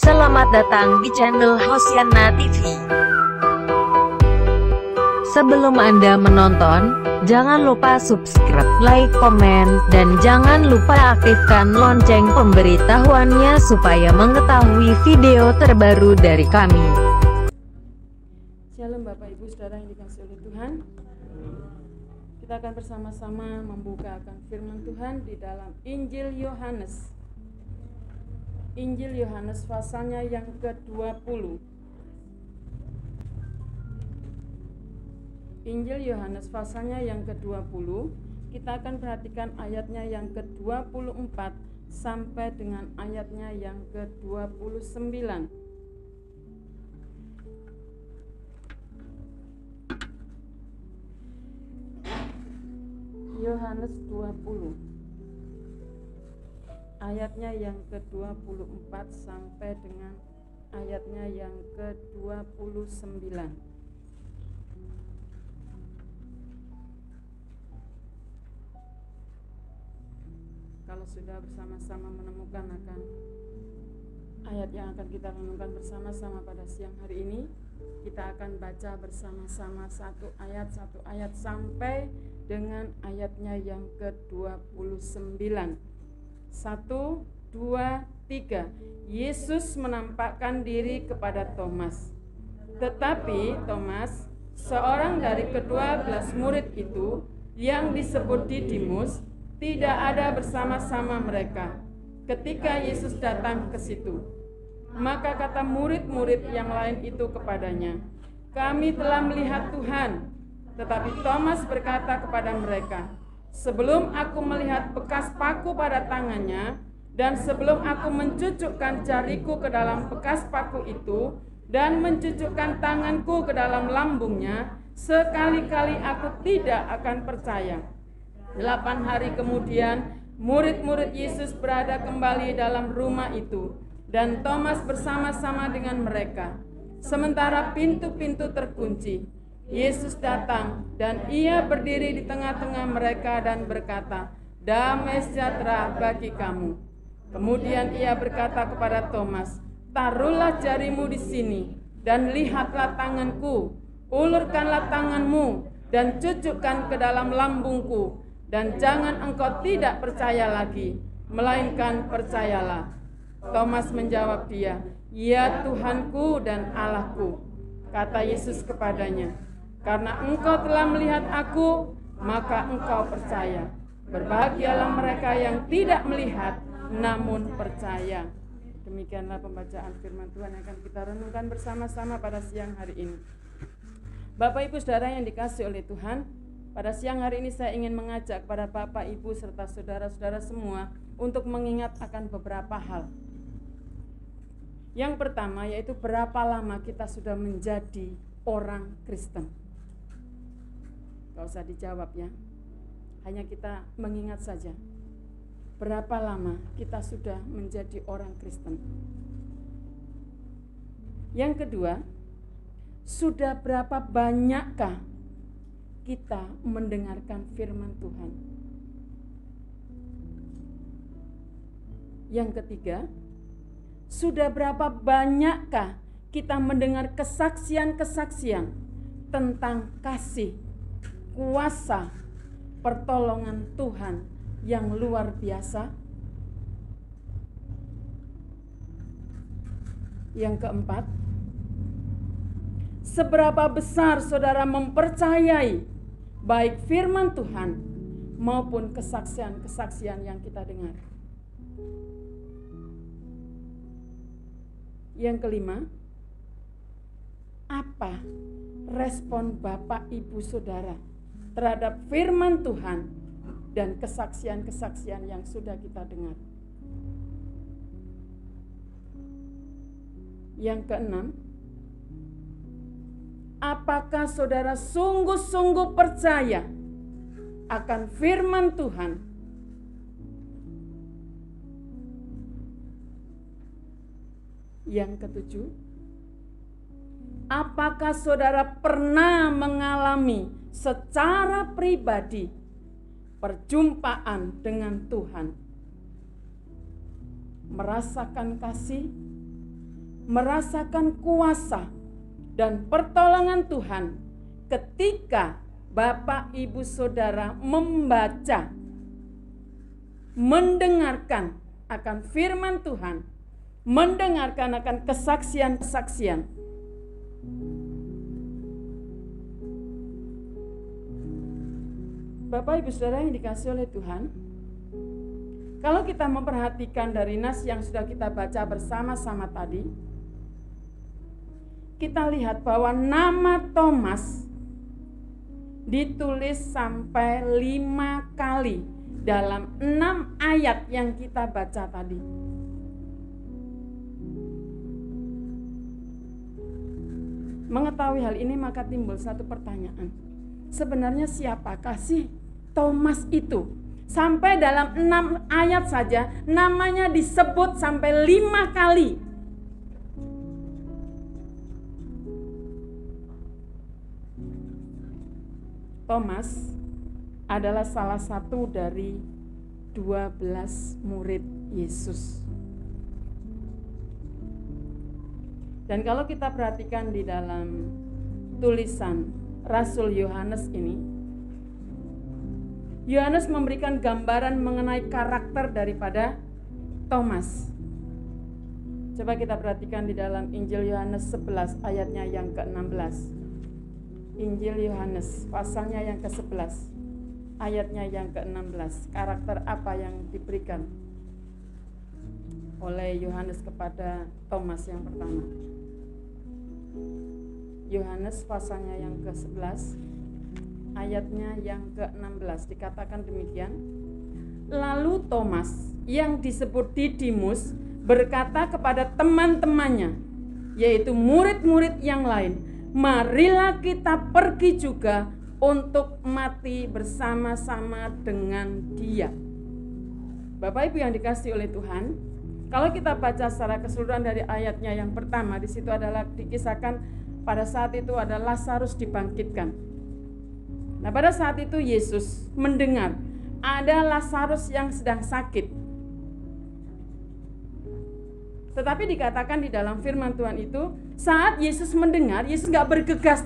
Selamat datang di channel Hosiana TV. Sebelum Anda menonton, jangan lupa subscribe, like, komen, dan jangan lupa aktifkan lonceng pemberitahuannya supaya mengetahui video terbaru dari kami. Shalom Bapak Ibu Saudara yang dikasihi oleh Tuhan. Kita akan bersama-sama membukakan firman Tuhan di dalam Injil Yohanes. Injil Yohanes pasalnya yang ke-20. Injil Yohanes pasalnya yang ke-20. Kita akan perhatikan ayatnya yang ke-24 sampai dengan ayatnya yang ke-29. Yohanes 20 ayatnya yang ke-24 sampai dengan ayatnya yang ke-29. Kalau sudah bersama-sama menemukan akan ayat yang akan kita renungkan bersama-sama pada siang hari ini, kita akan baca bersama-sama satu ayat sampai dengan ayatnya yang ke-29. 1, 2, 3. Yesus menampakkan diri kepada Thomas. Tetapi Thomas, seorang dari ke-12 murid itu yang disebut Didimus, tidak ada bersama-sama mereka ketika Yesus datang ke situ. Maka kata murid-murid yang lain itu kepadanya, "Kami telah melihat Tuhan." Tetapi Thomas berkata kepada mereka, "Sebelum aku melihat bekas paku pada tangannya, dan sebelum aku mencucukkan jariku ke dalam bekas paku itu, dan mencucukkan tanganku ke dalam lambungnya, sekali-kali aku tidak akan percaya." 8 hari kemudian, murid-murid Yesus berada kembali dalam rumah itu, dan Thomas bersama-sama dengan mereka. Sementara pintu-pintu terkunci, Yesus datang dan ia berdiri di tengah-tengah mereka dan berkata, "Damai sejahtera bagi kamu." Kemudian ia berkata kepada Thomas, "Taruhlah jarimu di sini dan lihatlah tanganku, ulurkanlah tanganmu dan cucukkan ke dalam lambungku, dan jangan engkau tidak percaya lagi, melainkan percayalah." Thomas menjawab dia, "Ya Tuhanku dan Allahku." Kata Yesus kepadanya, "Karena engkau telah melihat aku, maka engkau percaya. Berbahagialah mereka yang tidak melihat, namun percaya." Demikianlah pembacaan firman Tuhan yang akan kita renungkan bersama-sama pada siang hari ini. Bapak Ibu Saudara yang dikasihi oleh Tuhan, pada siang hari ini saya ingin mengajak kepada Bapak Ibu serta saudara-saudara semua untuk mengingat akan beberapa hal. Yang pertama yaitu berapa lama kita sudah menjadi orang Kristen. Gak usah dijawab ya, hanya kita mengingat saja. Berapa lama kita sudah menjadi orang Kristen. Yang kedua, sudah berapa banyakkah kita mendengarkan firman Tuhan. Yang ketiga, sudah berapa banyakkah kita mendengar kesaksian-kesaksian tentang kasih, kuasa, pertolongan Tuhan yang luar biasa. Yang keempat, seberapa besar saudara mempercayai baik firman Tuhan maupun kesaksian-kesaksian yang kita dengar. Yang kelima, apa respon Bapak Ibu Saudara terhadap firman Tuhan dan kesaksian-kesaksian yang sudah kita dengar. Yang keenam, apakah saudara sungguh-sungguh percaya akan firman Tuhan? Yang ketujuh, apakah saudara pernah mengalami secara pribadi perjumpaan dengan Tuhan? Merasakan kasih, merasakan kuasa dan pertolongan Tuhan ketika Bapak, Ibu, Saudara membaca, mendengarkan akan firman Tuhan, mendengarkan akan kesaksian-kesaksian. Bapak, Ibu, Saudara yang dikasihi oleh Tuhan, kalau kita memperhatikan dari nas yang sudah kita baca bersama-sama tadi, kita lihat bahwa nama Thomas ditulis sampai 5 kali dalam 6 ayat yang kita baca tadi. Mengetahui hal ini maka timbul satu pertanyaan. Sebenarnya siapakah sih Thomas itu? Sampai dalam 6 ayat saja namanya disebut sampai 5 kali. Thomas adalah salah satu dari 12 murid Yesus. Dan kalau kita perhatikan di dalam tulisan Rasul Yohanes ini, Yohanes memberikan gambaran mengenai karakter daripada Thomas. Coba kita perhatikan di dalam Injil Yohanes 11 ayatnya yang ke-16. Injil Yohanes pasalnya yang ke-11 ayatnya yang ke-16. Karakter apa yang diberikan oleh Yohanes kepada Thomas yang pertama? Yohanes pasalnya yang ke-11 ayatnya yang ke-16 dikatakan demikian. Lalu Thomas yang disebut Didimus berkata kepada teman-temannya, yaitu murid-murid yang lain, marilah kita pergi juga untuk mati bersama-sama dengan Dia. Bapak Ibu yang dikasihi oleh Tuhan, kalau kita baca secara keseluruhan dari ayatnya yang pertama, di situ adalah dikisahkan pada saat itu ada Lazarus dibangkitkan. Nah, pada saat itu Yesus mendengar ada Lazarus yang sedang sakit. Tetapi dikatakan di dalam firman Tuhan itu, saat Yesus mendengar, Yesus gak bergegas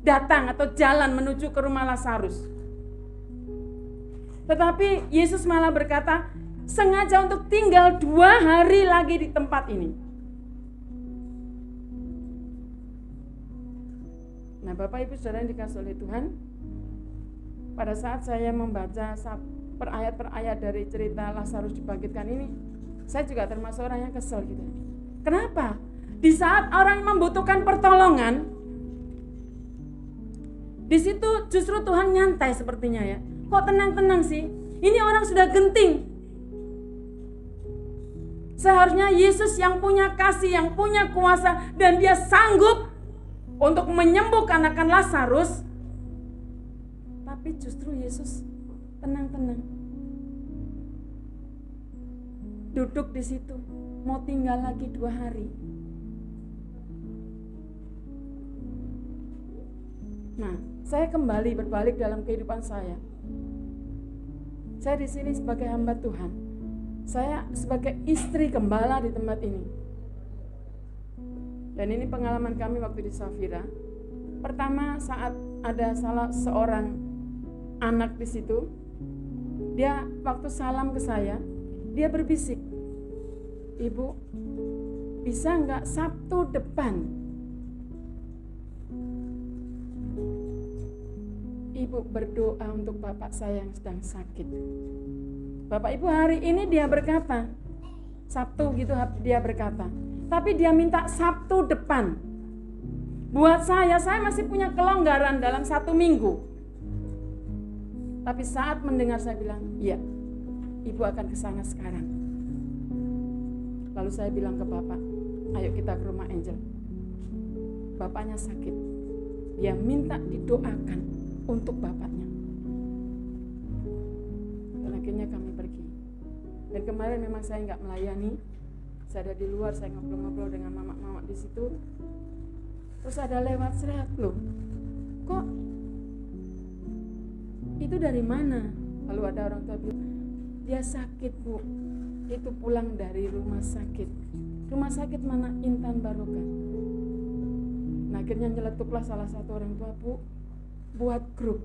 datang atau jalan menuju ke rumah Lazarus. Tetapi Yesus malah berkata, sengaja untuk tinggal 2 hari lagi di tempat ini. Nah, Bapak Ibu Saudara yang dikasihi oleh Tuhan, pada saat saya membaca per ayat dari cerita Lazarus dibangkitkan ini, saya juga termasuk orang yang kesel gitu. Kenapa? Di saat orang membutuhkan pertolongan, di situ justru Tuhan nyantai sepertinya ya. Kok tenang-tenang sih? Ini orang sudah genting. Seharusnya Yesus yang punya kasih, yang punya kuasa, dan Dia sanggup untuk menyembuhkan akan Lazarus. Tapi justru Yesus tenang-tenang. Duduk di situ, mau tinggal lagi 2 hari. Nah, saya kembali berbalik dalam kehidupan saya. Saya di sini sebagai hamba Tuhan. Saya sebagai istri gembala di tempat ini. Dan ini pengalaman kami waktu di Safira. Pertama saat ada salah seorang anak di situ, dia waktu salam ke saya, dia berbisik, "Ibu, bisa nggak Sabtu depan Ibu berdoa untuk bapak saya yang sedang sakit?" Bapak Ibu hari ini dia berkata, Sabtu gitu dia berkata, tapi dia minta Sabtu depan. Buat saya masih punya kelonggaran dalam 1 minggu. Tapi saat mendengar saya bilang, iya, Ibu akan ke sana sekarang. Lalu saya bilang ke Bapak, ayo kita ke rumah Angel. Bapaknya sakit. Dia minta didoakan untuk bapaknya. Dan akhirnya kami pergi. Dan kemarin memang saya nggak melayani. Saya ada di luar, saya ngobrol-ngobrol dengan mama-mama di situ. Terus ada lewat seret, loh, kok itu dari mana? Lalu ada orang tua bilang, dia sakit Bu, itu pulang dari rumah sakit. rumah sakit mana Intan Barokah. Nah, akhirnya nyeletuklah salah satu orang tua, Bu, buat grup.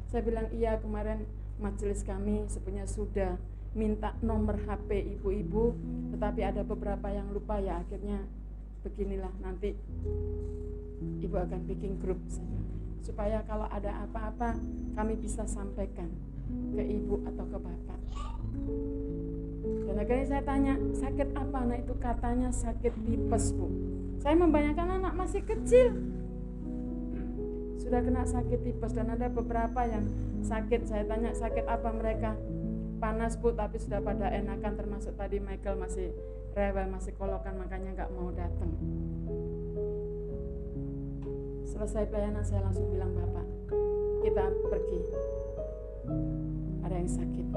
Saya bilang, iya, kemarin majelis kami sebenarnya sudah minta nomor HP ibu-ibu, tetapi ada beberapa yang lupa ya, akhirnya beginilah, nanti ibu akan bikin grup supaya kalau ada apa-apa kami bisa sampaikan ke ibu atau ke bapak. Dan akhirnya saya tanya, sakit apa anak itu? Katanya sakit tipes, Bu. Saya membayangkan anak masih kecil sudah kena sakit tipes, dan ada beberapa yang sakit. Saya tanya, sakit apa mereka? Panas, Bu, tapi sudah pada enakan, termasuk tadi Michael masih rewel, masih kolokan, makanya nggak mau datang. Selesai pelayanan saya langsung bilang, Bapak, kita pergi, ada yang sakit.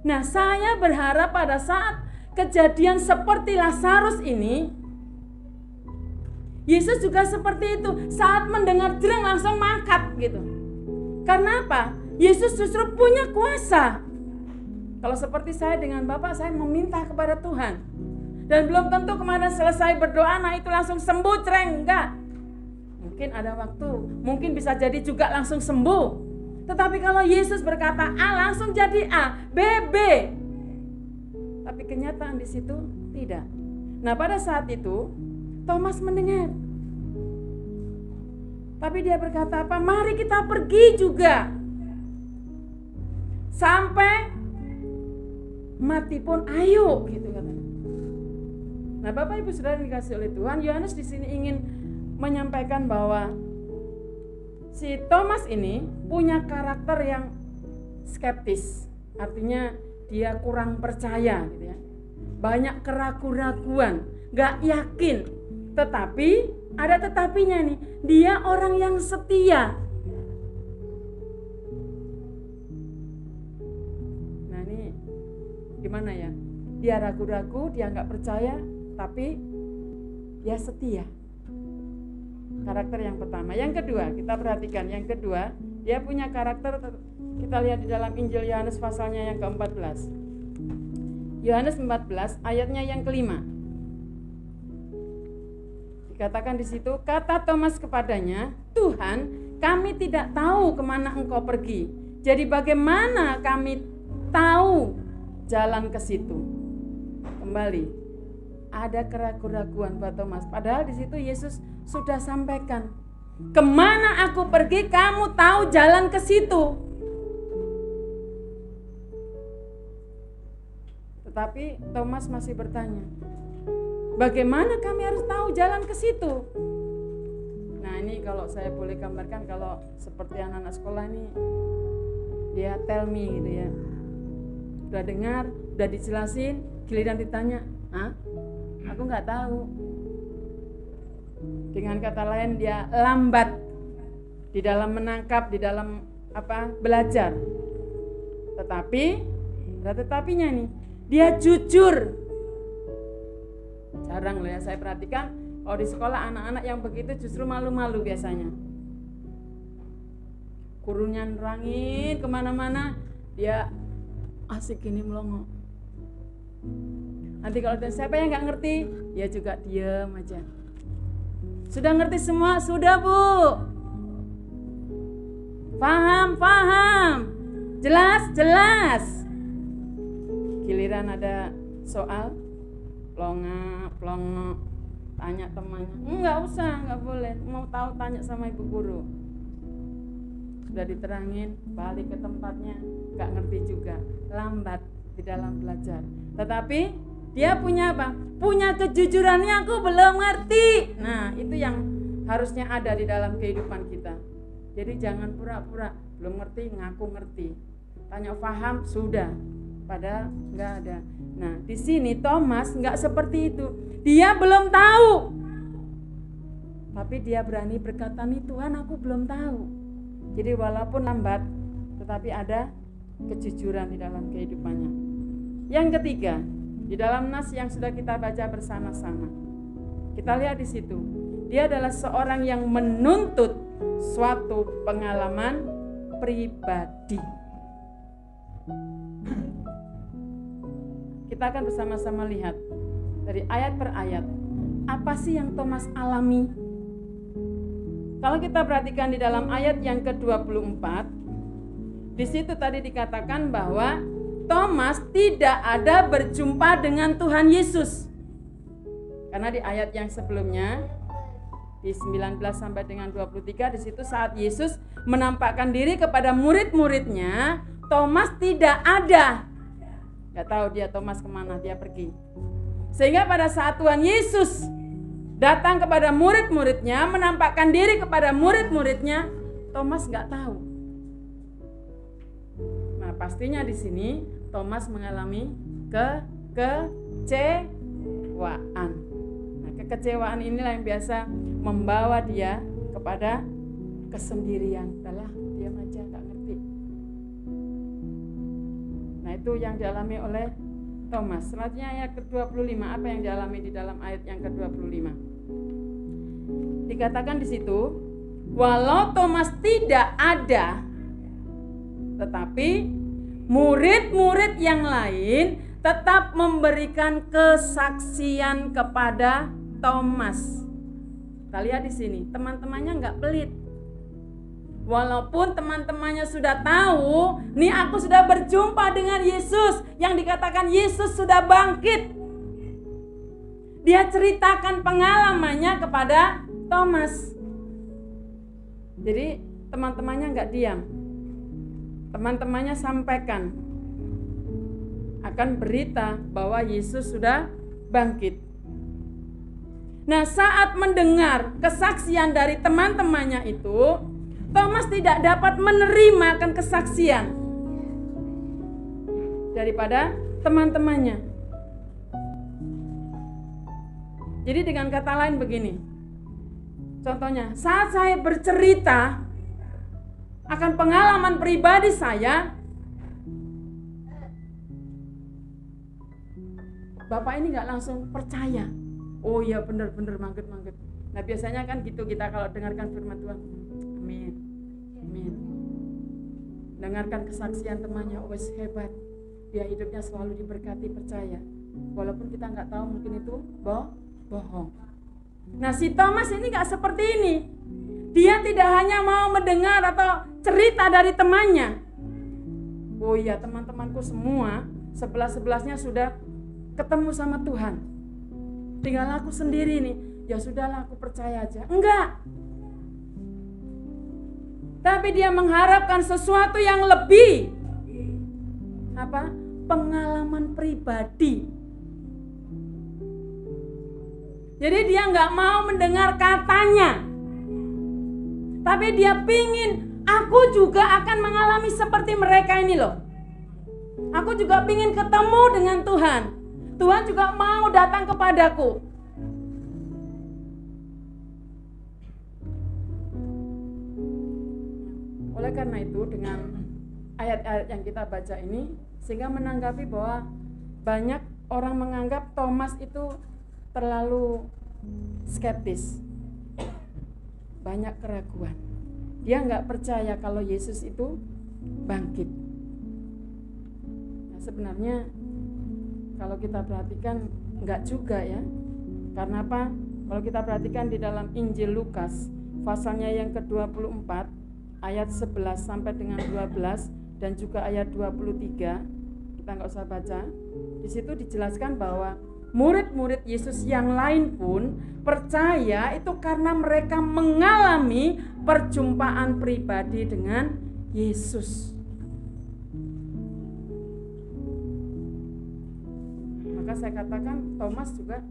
Nah, saya berharap pada saat kejadian seperti Lazarus ini, Yesus juga seperti itu, saat mendengar jreng langsung mangkat gitu. Karena apa? Yesus justru punya kuasa. Kalau seperti saya dengan Bapak, saya meminta kepada Tuhan. Dan belum tentu kemarin selesai berdoa, nah itu langsung sembuh jreng, enggak. Mungkin ada waktu, mungkin bisa jadi juga langsung sembuh. Tetapi kalau Yesus berkata A, langsung jadi A, B, B. Tapi kenyataan di situ tidak. Nah, pada saat itu Thomas mendengar. Tapi dia berkata apa? Mari kita pergi juga. Sampai mati pun ayo, gitu katanya. Nah, Bapak Ibu Saudara yang dikasihi oleh Tuhan, Yohanes di sini ingin menyampaikan bahwa si Thomas ini punya karakter yang skeptis. Artinya dia kurang percaya gitu ya. Banyak keraguan-raguan, gak yakin. Tetapi ada tetapinya nih, dia orang yang setia. Nah, ini gimana ya? Dia ragu-ragu, dia gak percaya, tapi dia setia. Karakter yang pertama. Yang kedua, kita perhatikan. Yang kedua, dia punya karakter, kita lihat di dalam Injil Yohanes pasalnya yang ke-14. Yohanes 14 ayatnya yang kelima. Dikatakan di situ, kata Thomas kepadanya, Tuhan, kami tidak tahu kemana engkau pergi. Jadi bagaimana kami tahu jalan ke situ? Kembali, ada keraguan-raguan buat Thomas. Padahal di situ Yesus sudah sampaikan, kemana aku pergi, kamu tahu jalan ke situ. Tetapi Thomas masih bertanya, bagaimana kami harus tahu jalan ke situ? Nah, ini kalau saya boleh gambarkan, kalau seperti anak-anak sekolah ini, dia tell me gitu ya. Udah dengar, udah dijelasin, giliran ditanya, aku nggak tahu. Dengan kata lain, dia lambat di dalam menangkap, di dalam belajar. Tetapi, ada tetapinya nih, dia jujur. Jarang loh ya saya perhatikan, kalau di sekolah anak-anak yang begitu justru malu-malu biasanya. Gurunya nerangin kemana-mana, dia asik gini melongo. Nanti kalau ada siapa yang nggak ngerti, dia juga diam aja. Sudah ngerti semua? Sudah, Bu. Paham. Jelas. Giliran ada soal, plongo, tanya temannya. Enggak usah, enggak boleh. Mau tahu tanya sama ibu guru. Sudah diterangin, balik ke tempatnya, enggak ngerti juga. Lambat di dalam belajar. Tetapi dia punya apa? Punya kejujurannya, aku belum ngerti. Nah, itu yang harusnya ada di dalam kehidupan kita. Jadi jangan pura-pura belum ngerti, ngaku ngerti. Tanya paham, sudah. Padahal enggak ada. Nah, di sini Thomas enggak seperti itu. Dia belum tahu. Tapi dia berani berkata, nih Tuhan, aku belum tahu. Jadi walaupun lambat, tetapi ada kejujuran di dalam kehidupannya. Yang ketiga, di dalam nas yang sudah kita baca bersama-sama, kita lihat di situ, dia adalah seorang yang menuntut suatu pengalaman pribadi. Kita akan bersama-sama lihat dari ayat per ayat. Apa sih yang Thomas alami? Kalau kita perhatikan di dalam ayat yang ke-24, di situ tadi dikatakan bahwa Thomas tidak ada berjumpa dengan Tuhan Yesus. Karena di ayat yang sebelumnya, di 19 sampai dengan 23, di situ saat Yesus menampakkan diri kepada murid-muridnya, Thomas tidak ada. Gak tahu dia Thomas kemana, dia pergi. Sehingga pada saat Tuhan Yesus datang kepada murid-muridnya, menampakkan diri kepada murid-muridnya, Thomas gak tahu. Nah, pastinya di sini Thomas mengalami kekecewaan. Nah, kekecewaan inilah yang biasa membawa dia kepada kesendirian. Udahlah, diam aja, gak ngerti. Nah, itu yang dialami oleh Thomas. Selanjutnya ayat ke-25, apa yang dialami di dalam ayat yang ke-25? Dikatakan di situ, walau Thomas tidak ada, tetapi murid-murid yang lain tetap memberikan kesaksian kepada Thomas. Kita lihat di sini, teman-temannya nggak pelit. Walaupun teman-temannya sudah tahu, nih aku sudah berjumpa dengan Yesus, yang dikatakan Yesus sudah bangkit. Dia ceritakan pengalamannya kepada Thomas. Jadi teman-temannya nggak diam. Teman-temannya sampaikan akan berita bahwa Yesus sudah bangkit. Nah, saat mendengar kesaksian dari teman-temannya itu, Thomas tidak dapat menerima akan kesaksian daripada teman-temannya. Jadi dengan kata lain begini, contohnya, saat saya bercerita akan pengalaman pribadi saya, Bapak ini gak langsung percaya. Oh iya, benar-benar mangget-mangget. Nah, biasanya kan gitu kita kalau dengarkan firman Tuhan. Amin. Amin. Dengarkan kesaksian temannya, wes hebat. Dia hidupnya selalu diberkati, percaya. Walaupun kita nggak tahu mungkin itu bohong. Nah, si Thomas ini nggak seperti ini. Dia tidak hanya mau mendengar atau cerita dari temannya. Oh iya, teman-temanku semua 11-11-nya sudah ketemu sama Tuhan. Tinggal aku sendiri nih. Ya sudahlah, aku percaya aja. Enggak. Tapi dia mengharapkan sesuatu yang lebih. Apa? Pengalaman pribadi. Jadi dia nggak mau mendengar katanya. Tapi dia pingin, aku juga akan mengalami seperti mereka ini loh. Aku juga pingin ketemu dengan Tuhan. Tuhan juga mau datang kepadaku. Oleh karena itu, dengan ayat-ayat yang kita baca ini, sehingga menanggapi bahwa banyak orang menganggap Thomas itu terlalu skeptis, banyak keraguan. Dia nggak percaya kalau Yesus itu bangkit. Nah, sebenarnya kalau kita perhatikan nggak juga ya. Karena apa? Kalau kita perhatikan di dalam Injil Lukas pasalnya yang ke-24 ayat 11 sampai dengan 12 dan juga ayat 23, kita nggak usah baca. Di situ dijelaskan bahwa murid-murid Yesus yang lain pun percaya itu karena mereka mengalami perjumpaan pribadi dengan Yesus. Maka saya katakan Thomas juga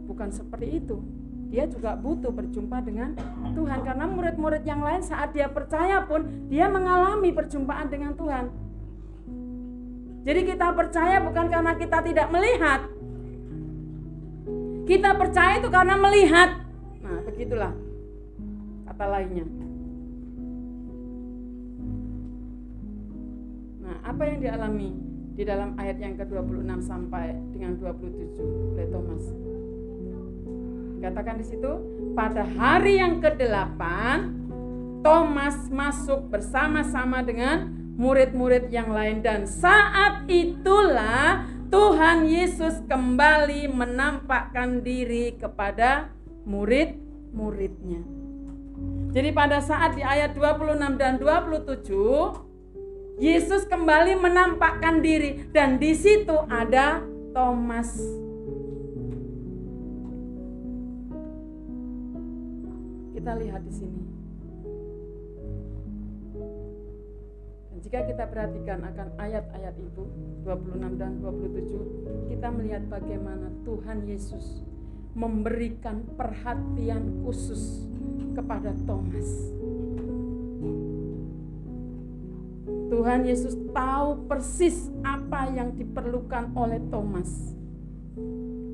bukan seperti itu. Dia juga butuh berjumpa dengan Tuhan, karena murid-murid yang lain saat dia percaya pun dia mengalami perjumpaan dengan Tuhan. Jadi kita percaya bukan karena kita tidak melihat. Kita percaya itu karena melihat. Nah, begitulah kata lainnya. Nah, apa yang dialami di dalam ayat yang ke-26 sampai dengan 27 oleh Thomas? Katakan di situ, pada hari yang ke-8 Thomas masuk bersama-sama dengan murid-murid yang lain, dan saat itulah Tuhan Yesus kembali menampakkan diri kepada murid-muridnya. Jadi pada saat di ayat 26 dan 27, Yesus kembali menampakkan diri dan di situ ada Thomas. Kita lihat di sini. Dan jika kita perhatikan akan ayat-ayat itu 26 dan 27, kita melihat bagaimana Tuhan Yesus memberikan perhatian khusus kepada Thomas. Tuhan Yesus tahu persis apa yang diperlukan oleh Thomas.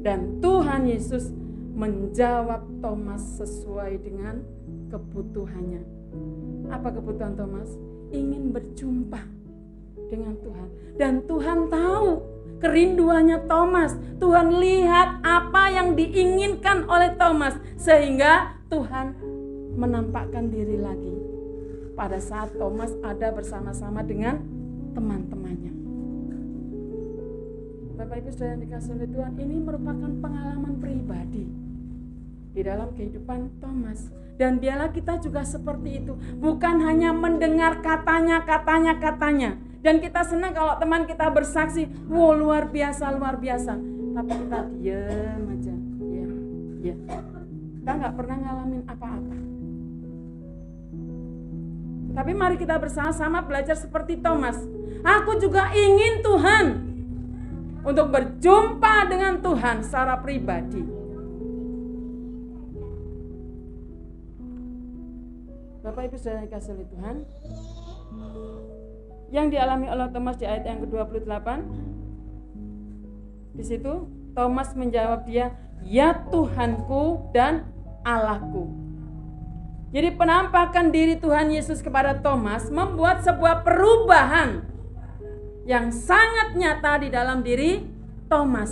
Dan Tuhan Yesus menjawab Thomas sesuai dengan kebutuhannya. Apa kebutuhan Thomas? Ingin berjumpa dengan Tuhan. Dan Tuhan tahu kerinduannya Thomas. Tuhan lihat apa yang diinginkan oleh Thomas. Sehingga Tuhan menampakkan diri lagi pada saat Thomas ada bersama-sama dengan teman-temannya. Bapak Ibu Saudara yang dikasihi oleh Tuhan, ini merupakan pengalaman pribadi di dalam kehidupan Thomas. Dan biarlah kita juga seperti itu, bukan hanya mendengar katanya. Dan kita senang kalau teman kita bersaksi, wow luar biasa. Tapi kita diam aja, ya. Kita nggak pernah ngalamin apa-apa. Tapi mari kita bersama-sama belajar seperti Thomas. Aku juga ingin Tuhan, untuk berjumpa dengan Tuhan secara pribadi. Bapak Ibu Saudara yang dikasihi oleh Tuhan, yang dialami oleh Thomas di ayat yang ke-28, di situ Thomas menjawab dia, ya Tuhanku dan Allahku. Jadi penampakan diri Tuhan Yesus kepada Thomas membuat sebuah perubahan yang sangat nyata di dalam diri Thomas.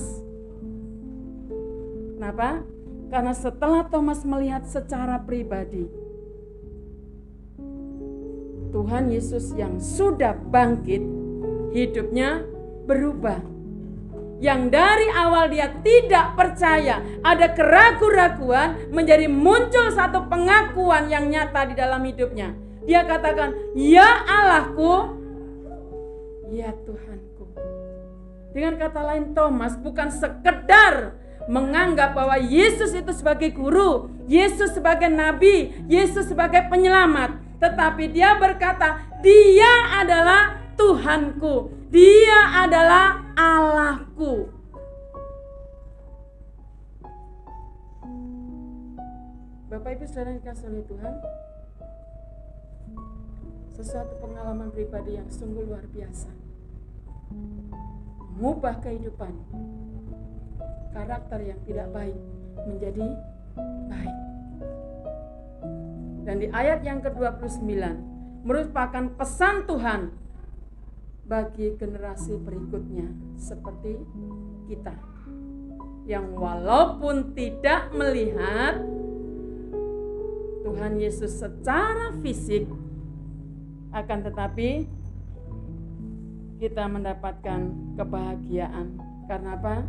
Kenapa? Karena setelah Thomas melihat secara pribadi Tuhan Yesus yang sudah bangkit, hidupnya berubah. Yang dari awal dia tidak percaya, ada keraguan-raguan, menjadi muncul satu pengakuan yang nyata di dalam hidupnya. Dia katakan, ya Allahku, ya Tuhanku. Dengan kata lain, Thomas bukan sekedar menganggap bahwa Yesus itu sebagai guru, Yesus sebagai nabi, Yesus sebagai penyelamat. Tetapi dia berkata, dia adalah Tuhanku, dia adalah Allahku. Bapak Ibu Saudara yang dikasihi oleh Tuhan, sesuatu pengalaman pribadi yang sungguh luar biasa, mengubah kehidupan, karakter yang tidak baik menjadi baik. Dan di ayat yang ke-29 merupakan pesan Tuhan bagi generasi berikutnya seperti kita, yang walaupun tidak melihat Tuhan Yesus secara fisik, akan tetapi kita mendapatkan kebahagiaan. Karena apa?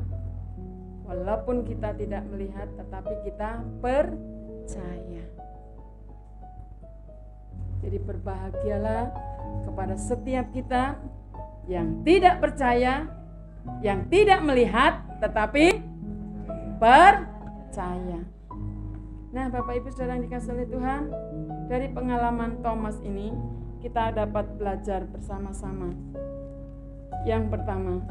Walaupun kita tidak melihat, tetapi kita percaya. Jadi berbahagialah kepada setiap kita yang tidak percaya, yang tidak melihat, tetapi percaya. Nah, Bapak Ibu Saudara yang dikasihi oleh Tuhan, dari pengalaman Thomas ini kita dapat belajar bersama-sama. Yang pertama,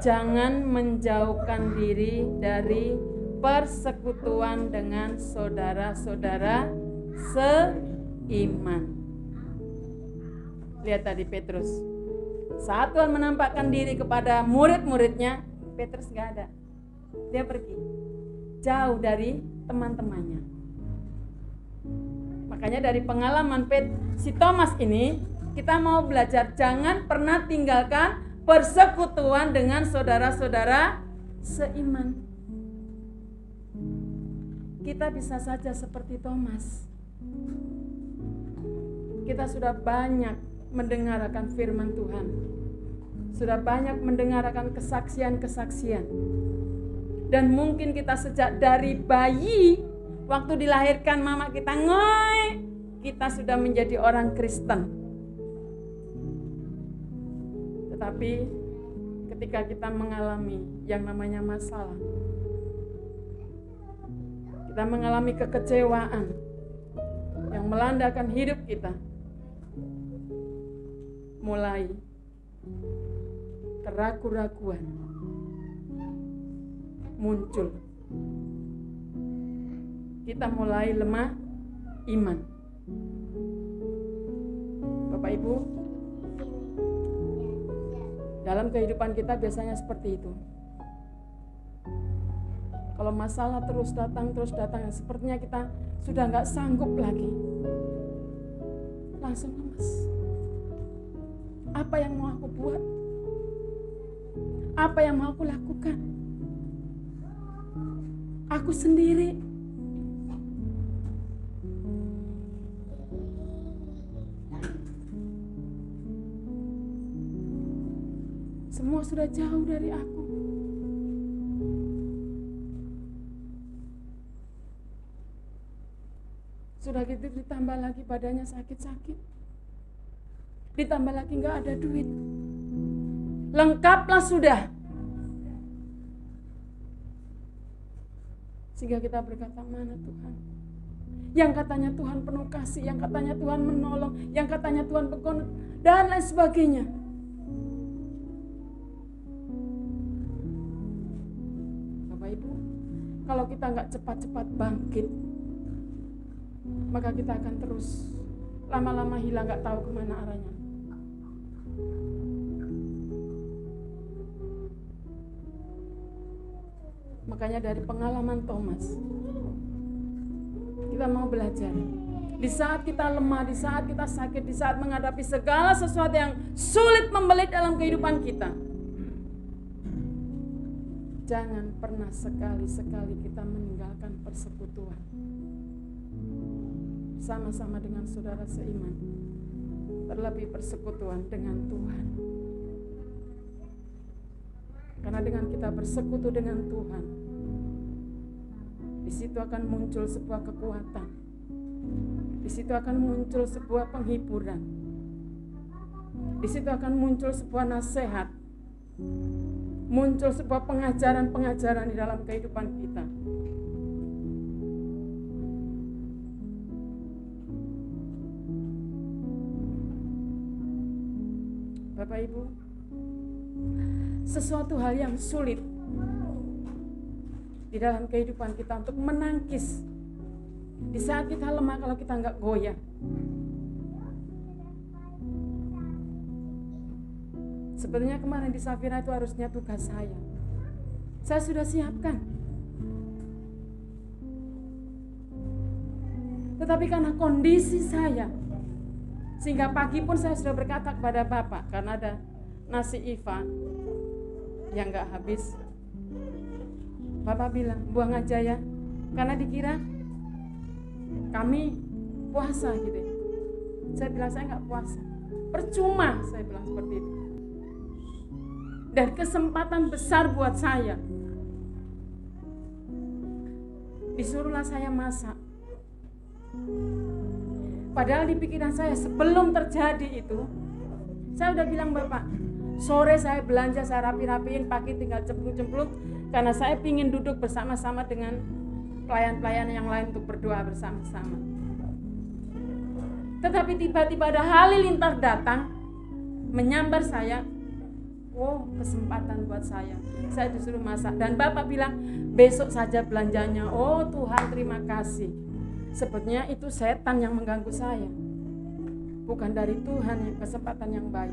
jangan menjauhkan diri dari persekutuan dengan saudara-saudara seiman. Lihat tadi Petrus, saat Tuhan menampakkan diri kepada murid-muridnya, Petrus gak ada. Dia pergi jauh dari teman-temannya. Makanya dari pengalaman si Thomas ini, kita mau belajar jangan pernah tinggalkan persekutuan dengan saudara-saudara seiman. Kita bisa saja seperti Thomas. Kita sudah banyak mendengarkan firman Tuhan. sudah banyak mendengarkan kesaksian-kesaksian. Dan mungkin kita sejak dari bayi, waktu dilahirkan mama kita ngoy, kita sudah menjadi orang Kristen. Tetapi ketika kita mengalami yang namanya masalah, kita mengalami kekecewaan yang melandakan hidup kita, mulai keraguan-raguan muncul. Kita mulai lemah iman. Bapak Ibu, dalam kehidupan kita biasanya seperti itu. Kalau masalah terus datang, sepertinya kita sudah nggak sanggup lagi, langsung lemes. Apa yang mau aku buat? Apa yang mau aku lakukan? Aku sendiri. Semua sudah jauh dari aku. Sudah gitu ditambah lagi badannya sakit-sakit. Ditambah lagi nggak ada duit. Lengkaplah sudah. Sehingga kita berkata, mana Tuhan? Yang katanya Tuhan penuh kasih, yang katanya Tuhan menolong, yang katanya Tuhan berkonon, dan lain sebagainya. Bapak Ibu, kalau kita nggak cepat-cepat bangkit, maka kita akan terus lama-lama hilang, nggak tahu kemana arahnya. Makanya dari pengalaman Thomas, kita mau belajar. Di saat kita lemah, di saat kita sakit, di saat menghadapi segala sesuatu yang sulit membelit dalam kehidupan kita, jangan pernah sekali-sekali kita meninggalkan persekutuan sama-sama dengan saudara seiman, terlebih persekutuan dengan Tuhan. Karena dengan kita bersekutu dengan Tuhan, di situ akan muncul sebuah kekuatan, di situ akan muncul sebuah penghiburan, di situ akan muncul sebuah nasihat, muncul sebuah pengajaran-pengajaran di dalam kehidupan kita. Bapak Ibu, sesuatu hal yang sulit di dalam kehidupan kita untuk menangkis di saat kita lemah, kalau kita nggak goyah. Sebenarnya kemarin di Safira itu harusnya tugas saya sudah siapkan, tetapi karena kondisi saya, sehingga pagi pun saya sudah berkata kepada Bapak, karena ada nasi Iva yang gak habis, Bapak bilang buang aja ya, karena dikira kami puasa gitu. Saya bilang saya gak puasa, percuma, saya bilang seperti itu. Dan kesempatan besar buat saya, disuruhlah saya masak. Padahal di pikiran saya sebelum terjadi itu, saya udah bilang Bapak, sore saya belanja, saya rapi-rapiin, pagi tinggal cemplung-cemplung, karena saya ingin duduk bersama-sama dengan pelayan-pelayan yang lain untuk berdoa bersama-sama. Tetapi tiba-tiba ada halilintar datang, menyambar saya. Oh, kesempatan buat saya disuruh masak. Dan Bapak bilang, besok saja belanjanya. Oh Tuhan, terima kasih. Sebetulnya itu setan yang mengganggu saya, bukan dari Tuhan yang kesempatan yang baik.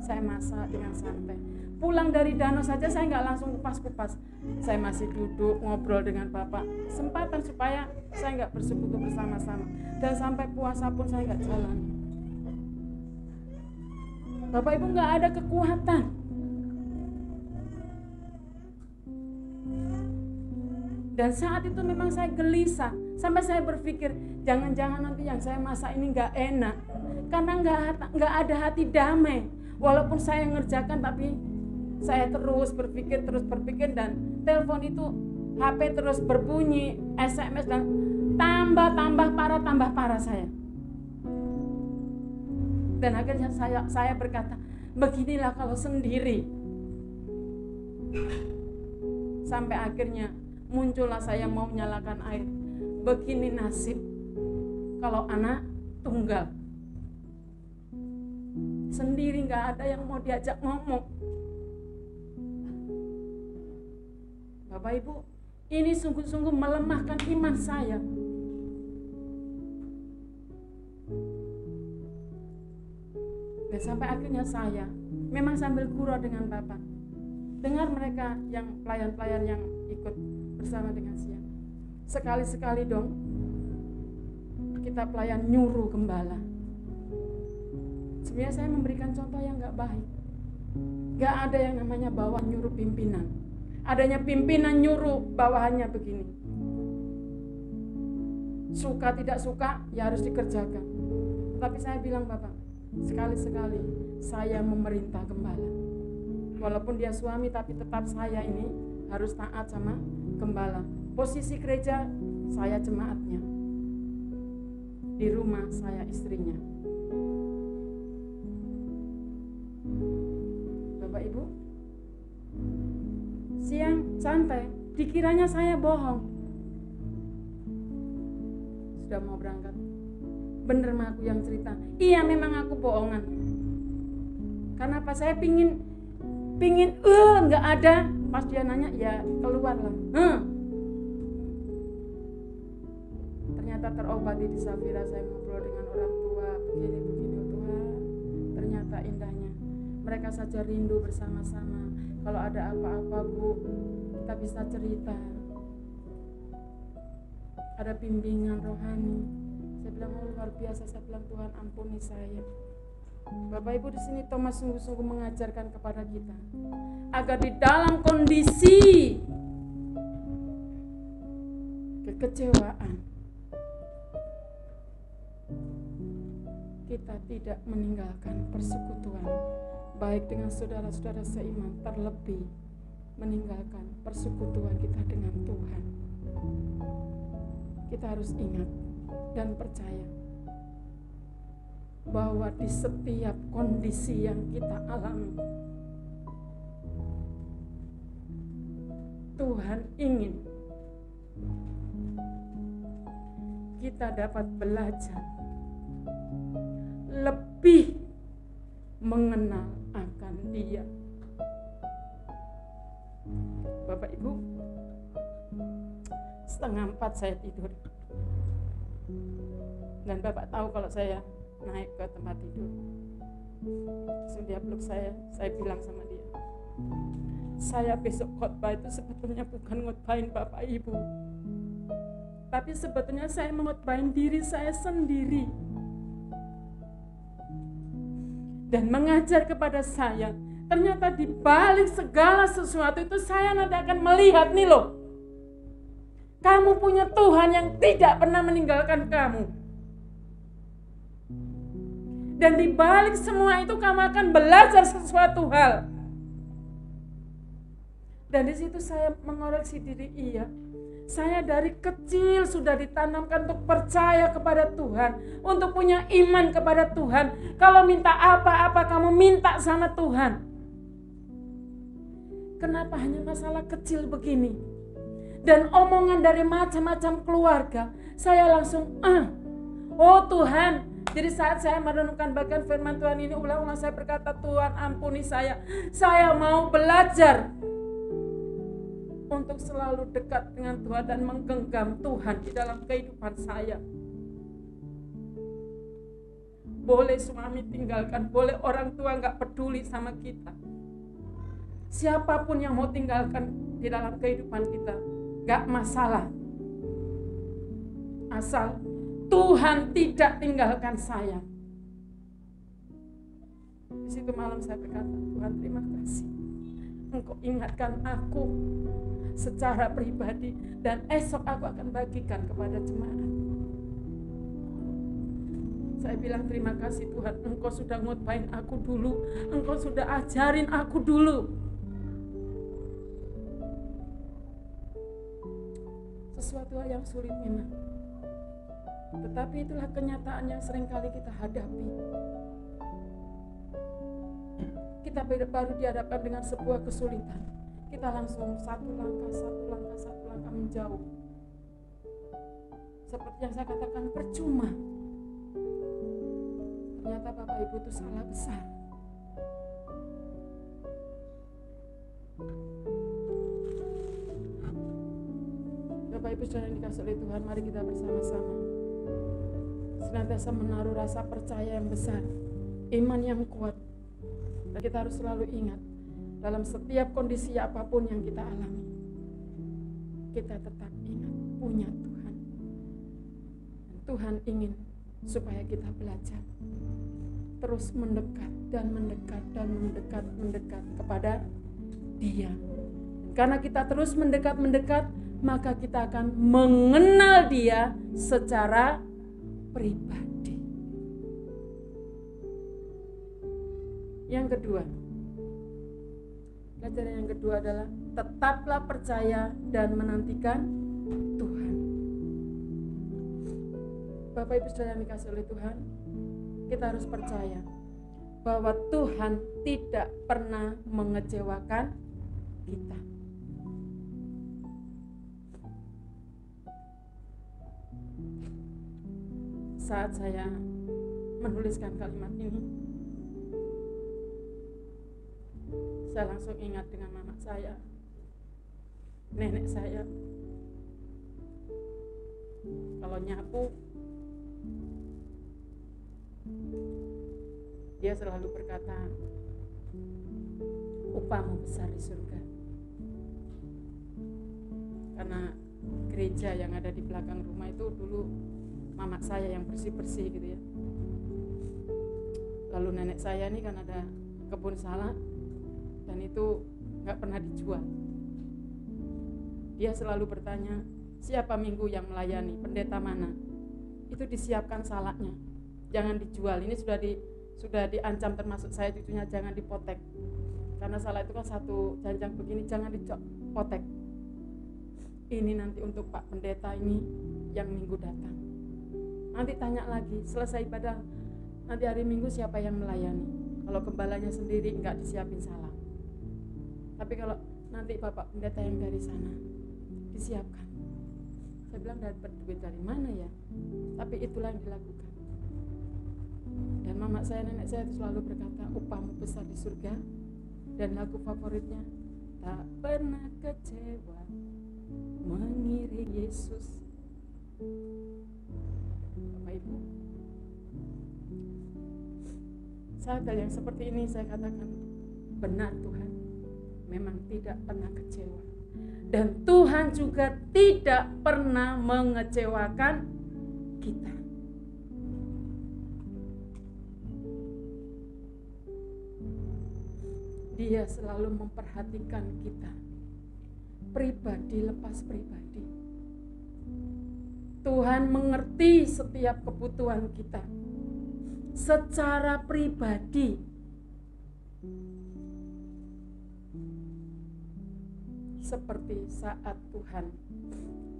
Saya masak dengan santai. Pulang dari danau saja saya nggak langsung kupas-kupas. Saya masih duduk ngobrol dengan Bapak. Kesempatan supaya saya nggak bersekutu bersama-sama. Dan sampai puasa pun saya nggak jalan. Bapak Ibu, nggak ada kekuatan. Dan saat itu memang saya gelisah. Sampai saya berpikir, jangan-jangan nanti yang saya masak ini nggak enak, karena nggak ada hati damai. Walaupun saya ngerjakan, tapi saya terus berpikir dan telepon itu, HP terus berbunyi, SMS, dan tambah parah saya. Dan akhirnya saya berkata, beginilah kalau sendiri. Sampai akhirnya muncullah saya mau nyalakan air. Begini nasib kalau anak tunggal. Sendiri, gak ada yang mau diajak ngomong. Bapak Ibu, ini sungguh-sungguh melemahkan iman saya. Dan sampai akhirnya saya memang sambil gurau dengan Bapak, dengar mereka yang pelayan-pelayan yang ikut bersama dengan siang. Sekali-sekali dong kita pelayan nyuruh gembala. Sebenarnya saya memberikan contoh yang gak baik. Gak ada yang namanya bawahan nyuruh pimpinan. Adanya pimpinan nyuruh bawahannya begini. Suka tidak suka ya harus dikerjakan. Tapi saya bilang, Bapak, sekali-sekali saya memerintah gembala. Walaupun dia suami, tapi tetap saya ini harus taat sama gembala. Posisi gereja, saya jemaatnya. Di rumah saya istrinya. Bapak Ibu, siang santai, dikiranya saya bohong. Sudah mau berangkat, bener mah aku yang cerita. Iya, memang aku bohongan. Karena apa? Saya pingin nggak ada. Pas dia nanya, ya keluar lah. Ternyata terobati di Safira. Saya ngobrol dengan orang tua, begini Tuhan. Ternyata indahnya. Mereka saja rindu bersama-sama. Kalau ada apa-apa, Bu, kita bisa cerita. Ada bimbingan rohani. Saya bilang, oh luar biasa. Saya bilang, Tuhan ampuni saya. Bapak Ibu, di sini Thomas sungguh-sungguh mengajarkan kepada kita agar di dalam kondisi kekecewaan kita tidak meninggalkan persekutuan baik dengan saudara-saudara seiman, terlebih meninggalkan persekutuan kita dengan Tuhan. Kita harus ingat dan percaya bahwa di setiap kondisi yang kita alami, Tuhan ingin kita dapat belajar lebih mengenal akan Dia. Bapak Ibu, 3:30 saya tidur. Dan Bapak tahu kalau saya naik ke tempat tidur, langsung dia peluk saya bilang sama dia, saya besok khotbah itu sebetulnya bukan ngotbahin Bapak Ibu, tapi sebetulnya saya mengotbahin diri saya sendiri. Dan mengajar kepada saya, ternyata di balik segala sesuatu itu saya nanti akan melihat nih loh, kamu punya Tuhan yang tidak pernah meninggalkan kamu. Dan di balik semua itu kamu akan belajar sesuatu hal. Dan di situ saya mengoreksi diri, iya. Saya dari kecil sudah ditanamkan untuk percaya kepada Tuhan, untuk punya iman kepada Tuhan. Kalau minta apa-apa kamu minta sama Tuhan. Kenapa hanya masalah kecil begini? Dan omongan dari macam-macam keluarga, saya langsung oh Tuhan. Jadi saat saya merenungkan bagian firman Tuhan ini, ulang-ulang saya berkata, Tuhan ampuni saya mau belajar untuk selalu dekat dengan Tuhan dan menggenggam Tuhan di dalam kehidupan saya. Boleh suami tinggalkan, boleh orang tua gak peduli sama kita, siapapun yang mau tinggalkan di dalam kehidupan kita, gak masalah, asal Tuhan tidak tinggalkan saya. Di situ malam saya berkata, Tuhan terima kasih, Engkau ingatkan aku secara pribadi, dan esok aku akan bagikan kepada jemaat. Saya bilang terima kasih Tuhan, Engkau sudah ngutbain aku dulu, Engkau sudah ajarin aku dulu. Sesuatu hal yang sulit memang, tetapi itulah kenyataan yang seringkali kita hadapi. Kita baru dihadapkan dengan sebuah kesulitan, kita langsung satu langkah menjauh. Seperti yang saya katakan, percuma. Ternyata Bapak Ibu itu salah besar. Bapak Ibu saudara yang dikasihi oleh Tuhan, mari kita bersama-sama senantiasa menaruh rasa percaya yang besar, iman yang kuat. Dan kita harus selalu ingat, dalam setiap kondisi apapun yang kita alami, kita tetap ingat punya Tuhan. Dan Tuhan ingin supaya kita belajar terus mendekat kepada Dia. Karena kita terus mendekat, maka kita akan mengenal Dia secara pribadi. Yang kedua, pelajaran yang kedua adalah tetaplah percaya dan menantikan Tuhan. Bapak Ibu saudara yang dikasihi oleh Tuhan, kita harus percaya bahwa Tuhan tidak pernah mengecewakan kita. Saat saya menuliskan kalimat ini, saya langsung ingat dengan mama saya, nenek saya. Kalau nyapu, dia selalu berkata, upahmu besar di surga. Karena gereja yang ada di belakang rumah itu dulu mama saya yang bersih-bersih gitu ya. Lalu nenek saya ini kan ada kebun salak dan itu gak pernah dijual. Dia selalu bertanya, siapa minggu yang melayani, pendeta mana? Itu disiapkan salaknya, jangan dijual. Ini sudah diancam, termasuk saya cucunya, jangan dipotek. Karena salak itu kan satu janjang begini, jangan dipotek. Ini nanti untuk Pak Pendeta ini yang minggu datang. Nanti tanya lagi, selesai ibadah, nanti hari Minggu siapa yang melayani. Kalau gembalanya sendiri enggak disiapin salak. Tapi kalau nanti Bapak Pendeta yang dari sana disiapkan. Saya bilang, dapat duit dari mana ya? Tapi itulah yang dilakukan. Dan mama saya, nenek saya itu selalu berkata, upahmu besar di surga. Dan lagu favoritnya, tak pernah kecewa mengiring Yesus. Bapak Ibu, saat hal yang seperti ini saya katakan, benar Tuhan memang tidak pernah kecewa. Dan Tuhan juga tidak pernah mengecewakan kita. Dia selalu memperhatikan kita, pribadi lepas pribadi. Tuhan mengerti setiap kebutuhan kita secara pribadi. Seperti saat Tuhan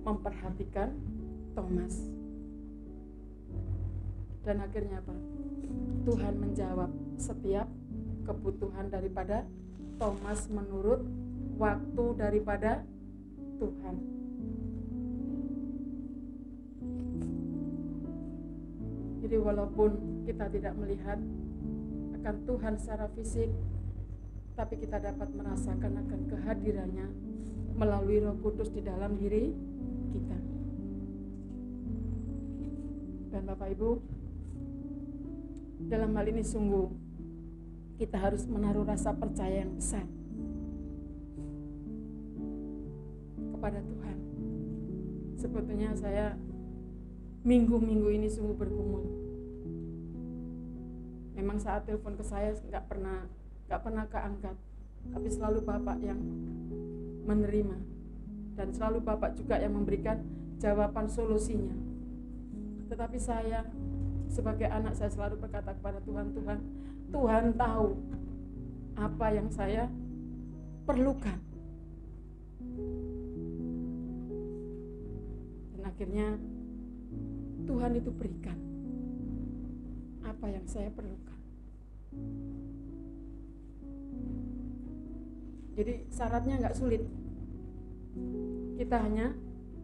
memperhatikan Thomas. Dan akhirnya apa? Tuhan menjawab setiap kebutuhan daripada Thomas menurut waktu daripada Tuhan. Jadi walaupun kita tidak melihat akan Tuhan secara fisik, tapi kita dapat merasakan akan kehadirannya melalui Roh Kudus di dalam diri kita. Dan Bapak Ibu, dalam hal ini sungguh kita harus menaruh rasa percaya yang besar kepada Tuhan. Sebetulnya saya minggu-minggu ini sungguh bergumul. Memang saat telepon ke saya nggak pernah keangkat, tapi selalu Bapak yang menerima dan selalu Bapak juga yang memberikan jawaban solusinya. Tetapi saya Sebagai anak saya selalu berkata kepada Tuhan, Tuhan tahu apa yang saya perlukan. Dan akhirnya Tuhan itu berikan apa yang saya perlukan. Jadi syaratnya nggak sulit. Kita hanya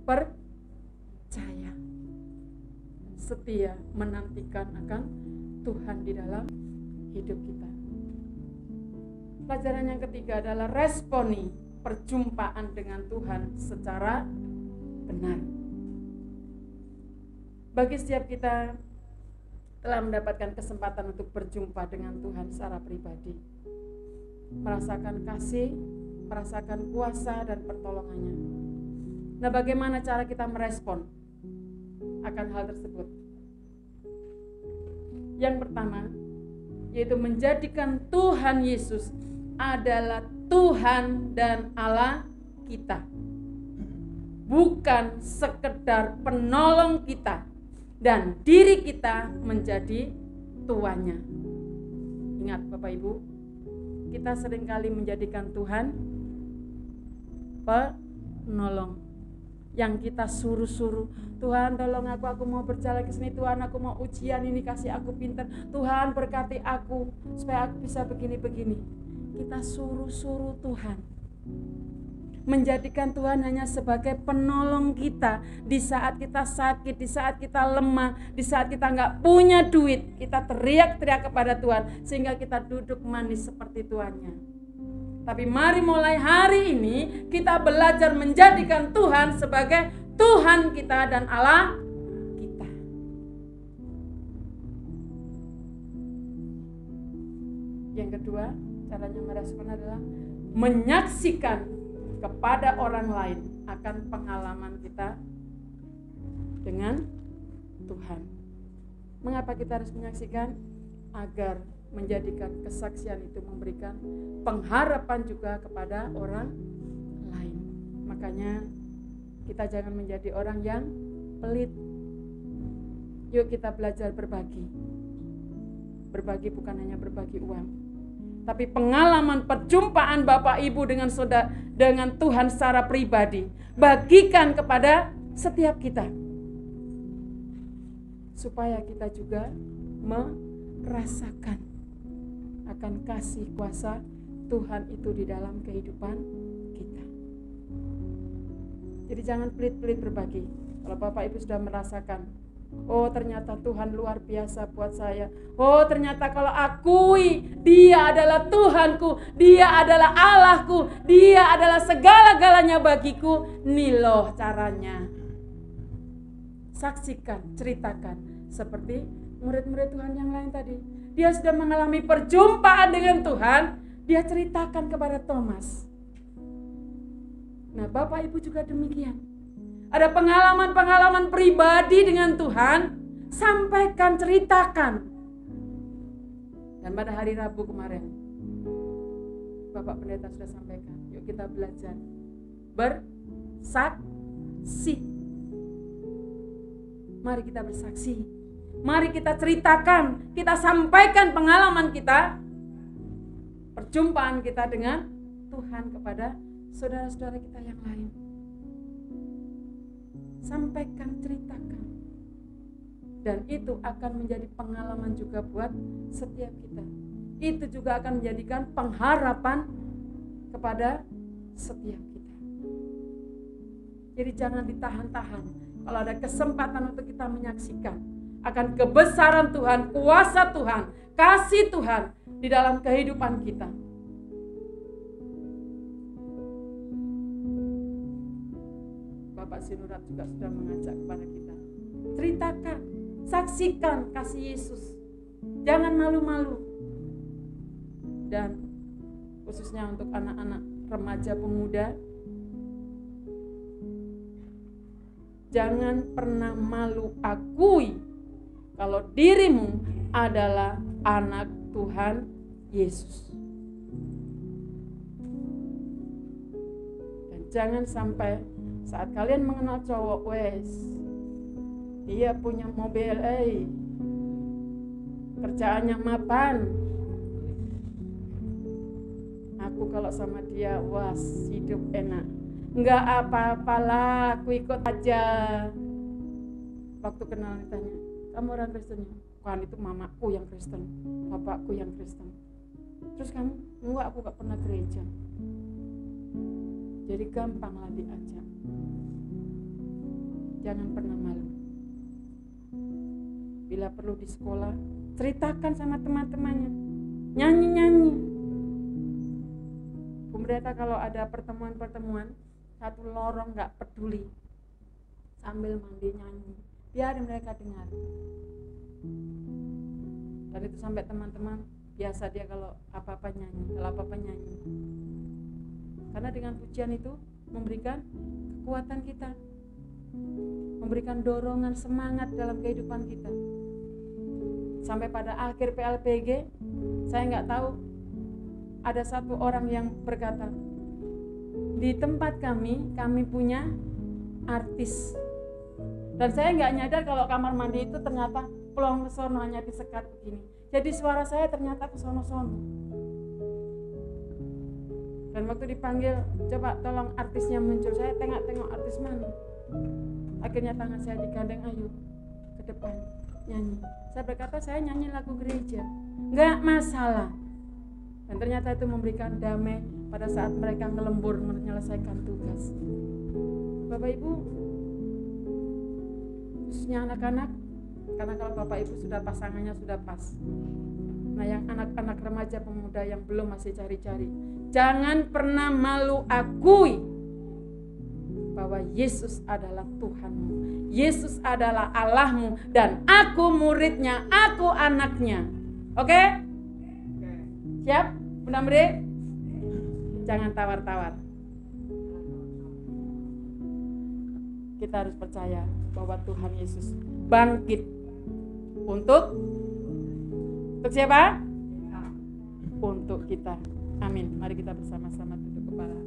percaya, setia menantikan akan Tuhan di dalam hidup kita. Pelajaran yang ketiga adalah responi perjumpaan dengan Tuhan secara benar. Bagi setiap kita telah mendapatkan kesempatan untuk berjumpa dengan Tuhan secara pribadi, merasakan kasih, merasakan kuasa dan pertolongannya. Nah, bagaimana cara kita merespon akan hal tersebut? Yang pertama, yaitu menjadikan Tuhan Yesus adalah Tuhan dan Allah kita, bukan sekedar penolong kita dan diri kita menjadi tuannya. Ingat Bapak Ibu, kita seringkali menjadikan Tuhan penolong yang kita suruh-suruh. Tuhan tolong aku mau berjalan ke sini, Tuhan aku mau ujian ini, kasih aku pintar, Tuhan berkati aku supaya aku bisa begini-begini. Kita suruh-suruh Tuhan, menjadikan Tuhan hanya sebagai penolong kita di saat kita sakit, di saat kita lemah, di saat kita nggak punya duit. Kita teriak-teriak kepada Tuhan sehingga kita duduk manis seperti tuannya. Tapi mari mulai hari ini kita belajar menjadikan Tuhan sebagai Tuhan kita dan Allah kita. Yang kedua, caranya merespon adalah menyaksikan kepada orang lain akan pengalaman kita dengan Tuhan. Mengapa kita harus menyaksikan? Agar menjadikan kesaksian itu memberikan pengharapan juga kepada orang lain. Makanya kita jangan menjadi orang yang pelit. Yuk kita belajar berbagi. Berbagi bukan hanya berbagi uang, tapi pengalaman perjumpaan Bapak Ibu dengan saudara, dengan Tuhan secara pribadi, bagikan kepada setiap kita, supaya kita juga merasakan akan kasih kuasa Tuhan itu di dalam kehidupan kita. Jadi jangan pelit-pelit berbagi. Kalau Bapak Ibu sudah merasakan, oh ternyata Tuhan luar biasa buat saya. Oh ternyata kalau akui Dia adalah Tuhanku, Dia adalah Allahku, Dia adalah segala-galanya bagiku. Nih loh caranya. Saksikan, ceritakan. Seperti murid-murid Tuhan yang lain tadi. Dia sudah mengalami perjumpaan dengan Tuhan. Dia ceritakan kepada Thomas. Nah Bapak Ibu juga demikian. Ada pengalaman-pengalaman pribadi dengan Tuhan, sampaikan, ceritakan. Dan pada hari Rabu kemarin, Bapak Pendeta sudah sampaikan, yuk kita belajar bersaksi. Mari kita bersaksi. Mari kita ceritakan, kita sampaikan pengalaman kita, perjumpaan kita dengan Tuhan kepada saudara-saudara kita yang lain. Sampaikan, ceritakan. Dan itu akan menjadi pengalaman juga buat setiap kita. Itu juga akan menjadikan pengharapan kepada setiap kita. Jadi jangan ditahan-tahan. Kalau ada kesempatan untuk kita menyaksikan akan kebesaran Tuhan, kuasa Tuhan, kasih Tuhan di dalam kehidupan kita. Bapak Sinurat juga sudah mengajak kepada kita. Ceritakan, saksikan kasih Yesus. Jangan malu-malu. Dan khususnya untuk anak-anak remaja pemuda, jangan pernah malu akui kalau dirimu adalah anak Tuhan Yesus. Dan jangan sampai saat kalian mengenal cowok, dia punya mobil, kerjaannya mapan. Aku kalau sama dia, was, hidup enak. Enggak apa-apalah, aku ikut aja. Waktu kenal ditanya, kamu orang Kristen? Kan itu mamaku yang Kristen, bapakku yang Kristen. Terus kamu? Enggak, aku gak pernah gereja. Jadi gampanglah diajak. Jangan pernah malu. Bila perlu di sekolah, ceritakan sama teman-temannya. Nyanyi-nyanyi. Pendeta kalau ada pertemuan-pertemuan, satu lorong gak peduli, sambil mandi nyanyi, biarin mereka dengar. Dan itu sampai teman-teman biasa dia kalau apa-apa nyanyi. Karena dengan pujian itu memberikan kekuatan kita, memberikan dorongan semangat dalam kehidupan kita. Sampai pada akhir PLPG, saya nggak tahu, ada satu orang yang berkata, di tempat kami punya artis. Dan saya nggak nyadar kalau kamar mandi itu ternyata pelong ke sono, hanya disekat begini. Jadi suara saya ternyata ke sono-sono. Dan waktu dipanggil, coba tolong artisnya muncul, saya tengok artis mana. Akhirnya tangan saya digandeng, ayo ke depan nyanyi. Saya berkata, saya nyanyi lagu gereja, nggak masalah. Dan ternyata itu memberikan damai pada saat mereka ngelembur menyelesaikan tugas. Bapak Ibu, khususnya anak-anak, karena kalau Bapak Ibu sudah pasangannya sudah pas. Nah, yang anak-anak remaja pemuda yang belum, masih cari-cari, jangan pernah malu akui bahwa Yesus adalah Tuhanmu, Yesus adalah Allahmu, dan aku muridnya, aku anaknya. Oke? Siap? Bunda Mri? Jangan tawar-tawar. Kita harus percaya bahwa Tuhan Yesus bangkit untuk siapa? Untuk kita. Amin. Mari kita bersama-sama tunduk kepala.